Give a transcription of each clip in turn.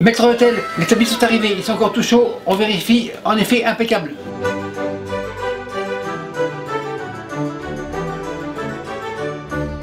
Maître d'hôtel, les tamis sont arrivés, ils sont encore tout chauds, on vérifie, en effet impeccable.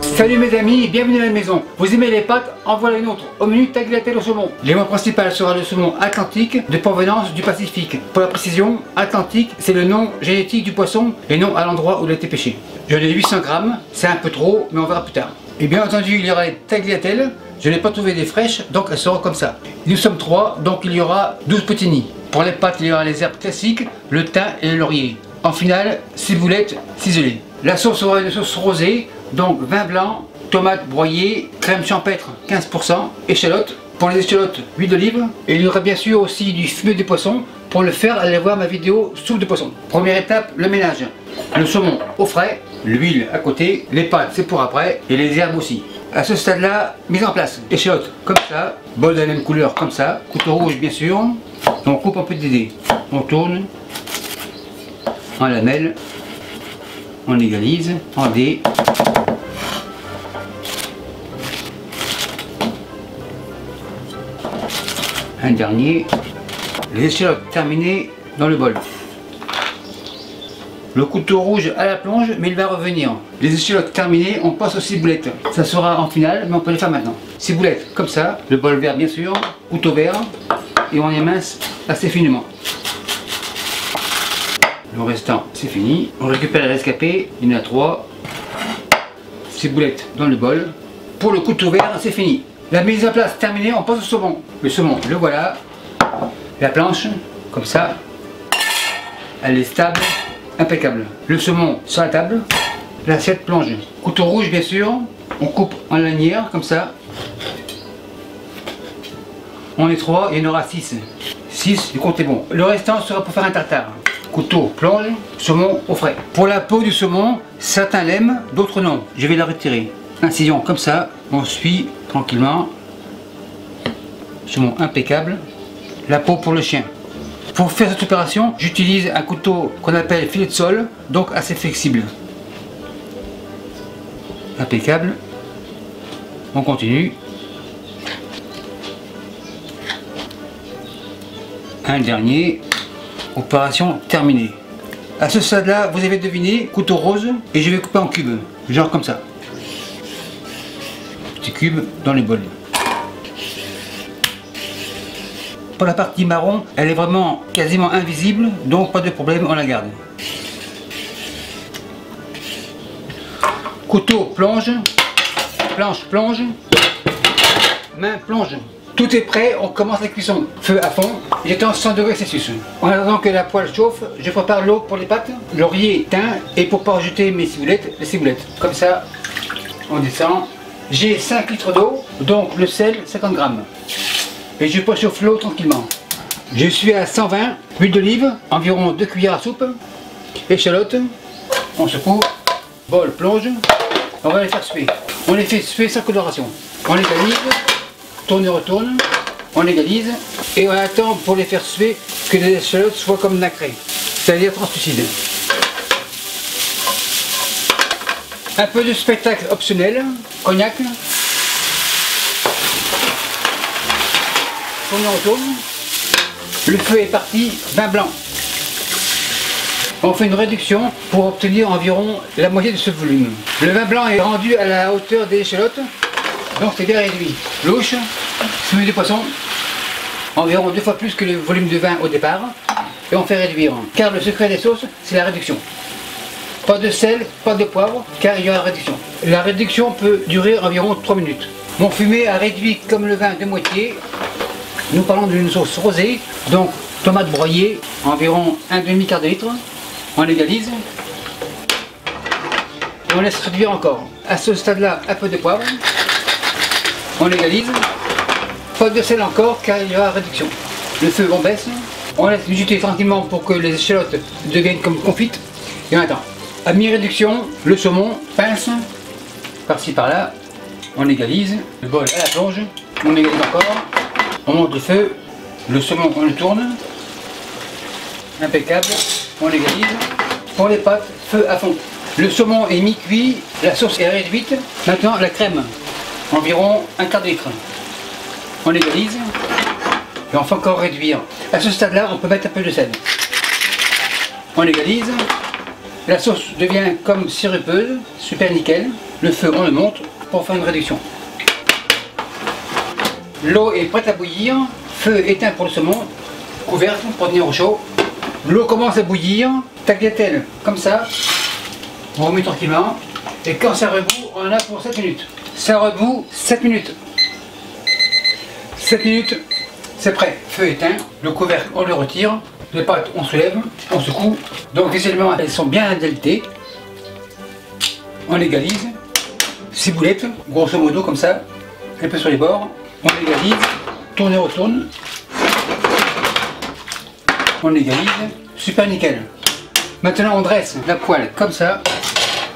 Salut mes amis, bienvenue à la maison. Vous aimez les pâtes? En voilà une autre. Au menu, tagliatelle au saumon. L'élément principal sera le saumon atlantique de provenance du Pacifique. Pour la précision, atlantique, c'est le nom génétique du poisson et non à l'endroit où il a été pêché. J'en ai 800 grammes, c'est un peu trop, mais on verra plus tard. Et bien entendu, il y aura les tagliatelles. Je n'ai pas trouvé des fraîches, donc elles seront comme ça. Nous sommes 3, donc il y aura 12 petits nids. Pour les pâtes, il y aura les herbes classiques, le thym et le laurier. En finale, ciboulettes ciselées. La sauce sera une sauce rosée, donc vin blanc, tomates broyées, crème champêtre 15%, échalotes. Pour les échalotes, huile d'olive. Et il y aura bien sûr aussi du fumé de poisson. Pour le faire, allez voir ma vidéo soupe de poisson. Première étape, le ménage. Le saumon au frais, l'huile à côté, les pâtes c'est pour après et les herbes aussi. À ce stade-là, mise en place. Échalotes comme ça, bol de la même couleur comme ça, couteau rouge bien sûr. On coupe un peu de dés. On tourne en lamelles, on égalise en dés. Un dernier. Les échalotes terminées dans le bol. Le couteau rouge à la plonge, mais il va revenir. Les échalotes terminées, on passe aux ciboulettes. Ça sera en finale, mais on peut les faire maintenant. Ciboulettes, comme ça, le bol vert bien sûr, couteau vert, et on émince assez finement. Le restant, c'est fini. On récupère les rescapés, il y en a 3. Ciboulettes dans le bol. Pour le couteau vert, c'est fini. La mise en place terminée, on passe au saumon. Le saumon, le voilà. La planche, comme ça, elle est stable. Impeccable. Le saumon sur la table, l'assiette plonge. Couteau rouge bien sûr, on coupe en lanière comme ça. On est 3, il y en aura 6. 6, le compte est bon. Le restant sera pour faire un tartare. Couteau plonge, saumon au frais. Pour la peau du saumon, certains l'aiment, d'autres non. Je vais la retirer. Incision comme ça, on suit tranquillement. Saumon impeccable. La peau pour le chien. Pour faire cette opération, j'utilise un couteau qu'on appelle filet de sol, donc assez flexible. Impeccable. On continue. Un dernier. Opération terminée. À ce stade-là, vous avez deviné, couteau rose, et je vais couper en cubes, genre comme ça. Petit cube dans les bols. Pour la partie marron, elle est vraiment quasiment invisible, donc pas de problème, on la garde. Couteau plonge, planche plonge, main plonge. Tout est prêt, on commence la cuisson. Feu à fond, j'étends 100 degrés Celsius. En attendant que la poêle chauffe, je prépare l'eau pour les pâtes, laurier, thym, et pour pas rajouter mes ciboulettes, les ciboulettes. Comme ça, on descend. J'ai 5 litres d'eau, donc le sel 50 grammes. Et je préchauffe l'eau tranquillement. Je suis à 120, huile d'olive, environ 2 cuillères à soupe, échalotes, on secoue, bol plonge, on va les faire suer. On les fait suer sans coloration. On égalise, tourne et retourne, on égalise, et on attend pour les faire suer que les échalotes soient comme nacrées, c'est-à-dire translucides. Un peu de spectacle optionnel, cognac. On retourne. Le feu est parti, vin blanc. On fait une réduction pour obtenir environ la moitié de ce volume. Le vin blanc est rendu à la hauteur des échalotes, donc c'est bien réduit. Louche, fumée de poisson, environ 2 fois plus que le volume de vin au départ, et on fait réduire. Car le secret des sauces, c'est la réduction. Pas de sel, pas de poivre, car il y aura réduction. La réduction peut durer environ 3 minutes. Mon fumé a réduit comme le vin de moitié. Nous parlons d'une sauce rosée, donc tomates broyées, environ un demi-quart de litre. On l'égalise et on laisse réduire encore. À ce stade-là, un peu de poivre. On l'égalise. Pas de sel encore car il y aura réduction. Le feu on baisse. On laisse mijoter tranquillement pour que les échalotes deviennent comme confites. Et on attend. À mi-réduction, le saumon, pince, par-ci par-là. On égalise. Le bol à la plonge. On égalise encore. On monte le feu, le saumon on le tourne, impeccable, on l'égalise. Pour les pâtes, feu à fond. Le saumon est mi-cuit, la sauce est réduite. Maintenant la crème, environ un quart de litre. On l'égalise, Et on fait encore réduire. À ce stade-là, on peut mettre un peu de sel. On égalise. La sauce devient comme sirupeuse, super nickel. Le feu, on le monte pour faire une réduction. L'eau est prête à bouillir. Feu éteint pour le saumon. Couvercle pour tenir au chaud. L'eau commence à bouillir. Tagliatelle comme ça. On remet tranquillement. Et quand ça rebout, on en a pour 7 minutes. Ça rebout 7 minutes. 7 minutes, c'est prêt. Feu éteint. Le couvercle, on le retire. Les pâtes, on soulève, on secoue. Donc visuellement, elles sont bien indéltées. On égalise. Ciboulette, grosso modo comme ça. Un peu sur les bords. On égalise. Tourne et retourne. On égalise. Super nickel. Maintenant, on dresse la poêle comme ça.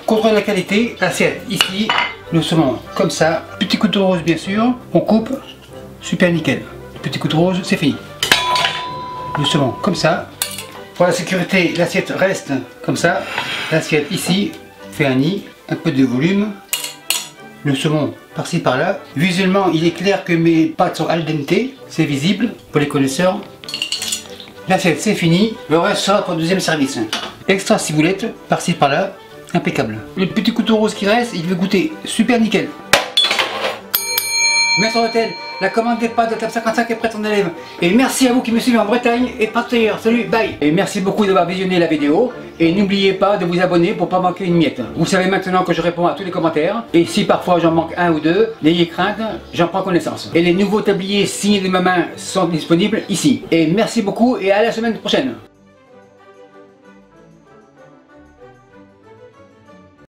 Contrôle la qualité. L'assiette ici. Le saumon comme ça. Petit couteau rose bien sûr. On coupe. Super nickel. Petit couteau rose, c'est fini. Le saumon comme ça. Pour la sécurité, l'assiette reste comme ça. L'assiette ici fait un nid, un peu de volume. Le saumon par-ci par-là. Visuellement, il est clair que mes pâtes sont al dente. C'est visible pour les connaisseurs. L'assiette, c'est fini. Le reste sera pour le deuxième service. Extra ciboulette par-ci par-là. Impeccable. Le petit couteau rose qui reste, il veut goûter super nickel. Maître d'hôtel, la commande des pâtes de table 55 est prête en élève. Et merci à vous qui me suivez en Bretagne et partout ailleurs. Salut, bye. Et merci beaucoup d'avoir visionné la vidéo. Et n'oubliez pas de vous abonner pour ne pas manquer une miette. Vous savez maintenant que je réponds à tous les commentaires. Et si parfois j'en manque un ou deux, n'ayez crainte, j'en prends connaissance. Et les nouveaux tabliers signés de ma main sont disponibles ici. Et merci beaucoup et à la semaine prochaine.